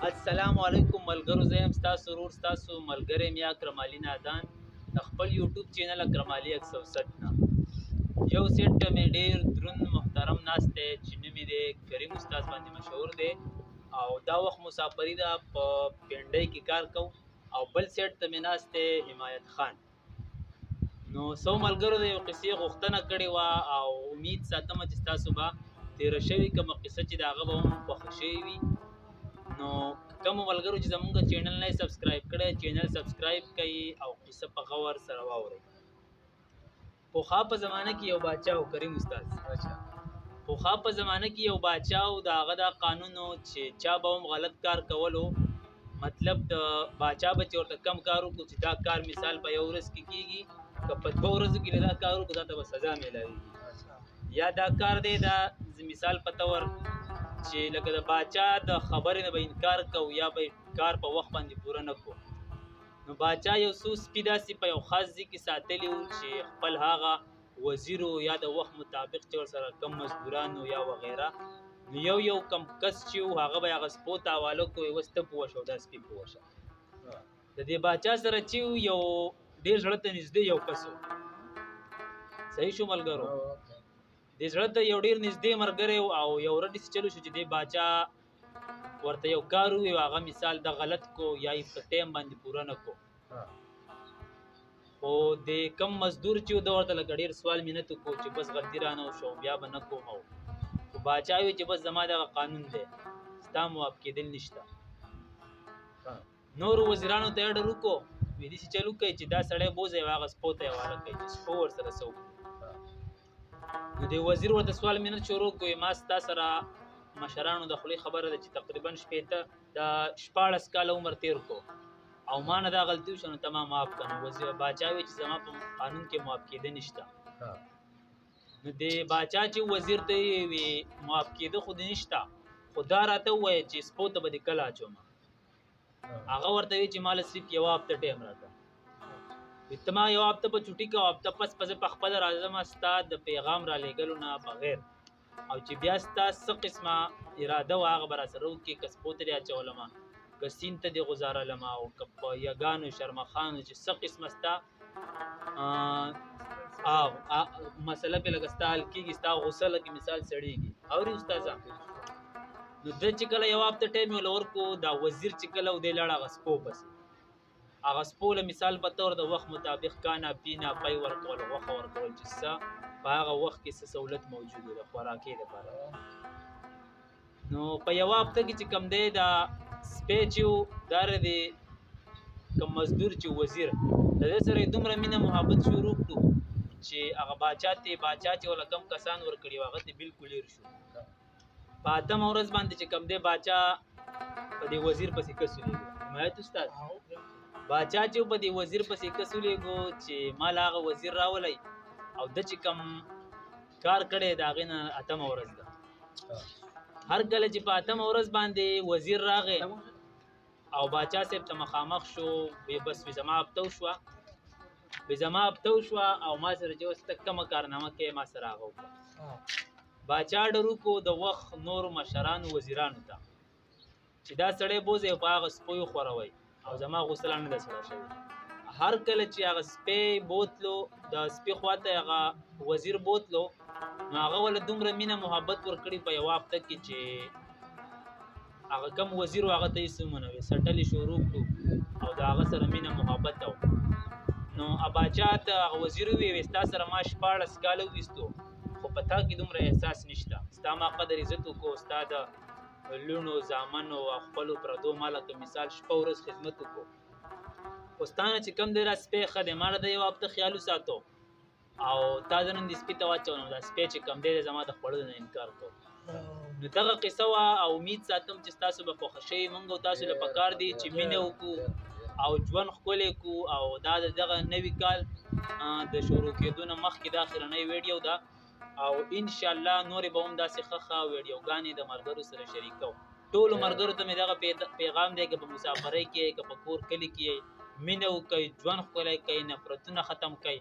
السلام علیکم ملګرو، زه یم ستاسو ورور ستاسو ملګری میا اکرم علي نادان د خپل یوټیوب چینل اکرم علي 160 نه یو سیټ مې ډیر دروند محترم ناست دی چې نوم یې دی کریم استاد باندې مشهور دی او دا وخت مسافري ده په پنډۍ کې کار کو او بل سیټ ته مې ناست دی حمایت خان. نو سو ملګرو د یو قصې غوښتنه کړې وه او امید ساتم چې تاسو به تیره شوې کومه قصه چې د هغه به هم خوښه شوې وي. نو کوم ملګرو چې زمونږ چینل نه سبسکرایب کړی چینل سبسکرایب کړئ او قصه په غور سره واورئ. پوخا په زمانه کې یو باچا و کریم استاد. پوخا په زمانه کې یو باچا و د هغه دا قانون چې چا به هم غلط کار کولو مطلب د باچا به چې ورته کم کار وکړو چې دا کار مثال په یو ورځ کې کیږي که په 2 ورځو کې دا کار وکړو دا ته به سزا میلاویږي یا دا کار دی دا مثال په تور چې لکه د باچا د خبرې نه به انکار کو یا به کار په وخت باندې پوره نه کو. نو باچا یو څو سپي داسې په یو خاص ځای کې ساتلي وو چې خپل هغه وزیرو یا د وخت مطابق چې ورسره کم مزدورانو یا وغیره نو یو کم کس چې وو هغه به هغه سپو ته حواله کو یوه سته پوه شه او دا سپي پوه شه. د دې باچا سره چې یو ډېر زړه ته نږدې یو کس و. صحیح شو ملګرو؟ د زړه ته یو ډیر نږدې ملګری او یو ورځ چلو شو چې د باچا ورته یو کار وي هغه مثال د غلط کو یا یې په ټیم باندې پوره نه کو. خو د کم مزدور چې د ورته لکه ډیر سوال مینت کو چې بس غلطي رانه وشو بیا به نه کوم. خو باچا وی چې بس زما دغه قانون دی ستا معاف کېدل نشته. نور وزیرانو ته یې ډر وکړو ویل چې چلو کوي چې دا سړی بوځي هغه سپو ته یې حواله کوي چې سپو ورسره څه وکړي. نو د وزیر ورته سوال مینت شروع کوي ما ستا سره مشرانو د خولې خبره ده چې تقریبا شپېته د 14 کاله عمر تیر کو او ما نه دا غلطي وشوه نو ته ما معاف کړه. وزیر باچا وی چې زما په قانون کې معاف کېده نشته. نو د باچا چې وزیر ته وی معاف کېده خو دې نشته خو دا راته ووایه چې سپو ته به دې کله اچوم. هغه ورته وی چې مال صرف یوه هفته ټایم راکړه. ته ما یو هفته په چوټي که هفته پس پس په خپله راځم ستا د پیغام را لېږلو نه بغیر او چې بیا ستا څه قسمه اراده وه هغه به راسره وکړې که سپو ته دې اچولمه که سیند ته دې غوځارلمه او که په یګانو شرمخانو چې څه قسمه ستا مسله پې لکه ستا حل کېږي ستا غوسه لکه مثال سړېږي. اورې استاذه نو ده چې کله یو هفته ټایم یې ورکړو دا وزیر چې کله و دی لاړ هغه سپو پسې هغه سپو له مثال په طور د وخت مطابق کانا پینا پی ورکول غوښه ورکول چې څه په هغه وخت کې څه سهولت موجود و د خوراکۍ لپاره. نو په یوه هفته کې چې کوم دی دا سپی چې دا د کوم مزدور چې وزیر د دې سره یې دومره مینه محبت شروع کړو چې هغه باچا چې وله کم کسان ورکړي وو هغه ته بالکل هېر شو. په 8مه ورځ باندې چې کوم دی باچا په دې وزیر پسې کس ولېږو. حمایت استاد باچا چې په دې وزیر پسې کس ولېږو چې مال هغه وزیر راولی او ده چې کوم کار کړی د هغې نه 8مه ورځ ده. هر کله چې په 8مه ورځ باندې وزیر راغی او باچا صاحب ته مخامخ شو بس وي زما هفته وشوه او ما سره چې اوس ته کومه کارنامه کوې ما سره هغه وکړه. باچا ډر وکړو د وخت نورو مشرانو وزیرانو ته چې دا سړی بوځئ په هغه سپیو خوروئ او زما غوسه نه ده سړه شوې. هر کله چې هغه سپی بوتلو د سپي خواته هغه وزیر بوتلو نو هغه ول دومره مینه محبت ورکړي په یوه هفته کې چې هغه کم وزیر هغه ته هېڅ ومنوي سټلې شروع کړو او د هغه سره مینه محبت او نو باچا ته هغه وزیر وویل ستا سره ما 14 کاله وویستو خو په تا کې دومره احساس نشته ستا ما قدر عزت وکړو ستا د لونو زامنو او خپلو پردو ما لکه مثال شپه ورځ خدمت وکړو خو ستا نه چې کوم دی را سپی ښه دی ما د یو هفته خیال وساتو او تا زه نن د سپي ته واچولم دا سپی چې کوم دی زما د خوړلو نه انکار کوو. نو دغه قصه وه او امید ساتم چې ستاسو به خوښه شوي موږ او تاسو له پکار دی چې مینه وکړو او ژوند ښکلی کړو او دا د دغه نوي کال د شروع کېدو نه مخکې دا اخرنۍ ویډیو ده او انشاءالله نورې به هم داسې ښه ویډیوګانې د ملګرو سره شریکوم. ټولو ملګرو ته مې دغه پیغام دی که په مسافرۍ کې که په کور کلي کې مینه وکئ ژوند ښکلی کئ نفرتونه ختم کئ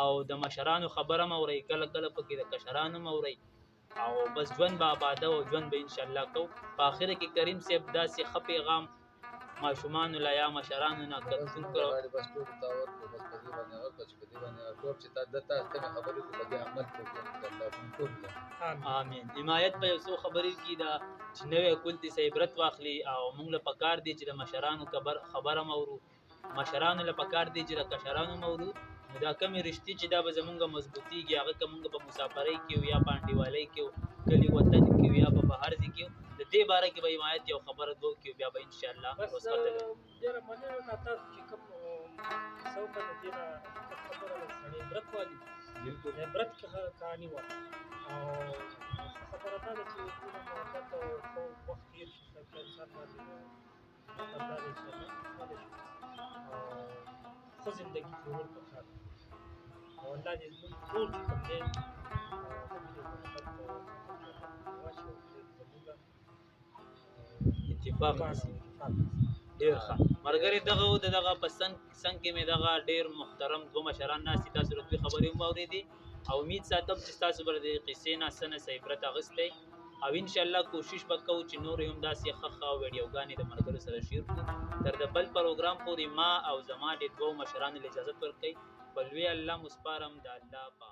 او د مشرانو خبره مه اورئ کله کله پکې د کشرانو مه اورئ او بس ژوند به آباده او ژوند به انشاءالله کو. په اخر کې کریم صاحب داسې ښه پیغام ماشومانو له یا مشرانو نه کتون کړو. بس ټول تاور کو بس په دې باندې اور چې په دې باندې ټول چې تاسو ته خبرې کو په دې عمل کوي الله ټول. امين. حمایت په یو څو خبرې کې دا چې نوې کولتي سه عبرت واخلي او موږ له پکار دي چې د مشرانو خبره مورو، مشرانو له پکار دي چې د کشرانو مورو. دا کمی رشتي چې دا به زمونږ مضبوطیږي هغه که مونږ په مسافرۍ کې یا په انډیوالۍ کې کلي وطن کې یا په بهر ځای کې د دې باره کې به حمایت یو خبره دوه کې بیا به انشاءالله وسپتل. ډېره مننه نه تاسو چې کوم څوک د دې نه خبره سړی عبرت والی بالکل عبرت کہانی وه او خبره دا ده چې ټول محبت او وخت تېر شي په انسان باندې الله دې انشاءالله ښه زندګي جوړول پکار ده او الله دې زموږ ټول چې کوم دی اتفاق ډېر ښه ملګري. دغه و دغه په څنګ کې مې دغه ډېر محترم دوه مشران ناستي، تاسو له دوی خبرې هم واورېدې او امید ساتم چې تاسو به د قصې نه څه نه څه عبرت اخیستی او انشاءالله کوشش به کوو چې نور هم داسې ښه ښه ویډیوګانې د ملګرو سره شیر کړو. تر د بل پروګرام پورې ما او زما د دوو مشرانو اجازت ورکوئ. په لوی الله مسپارم د الله په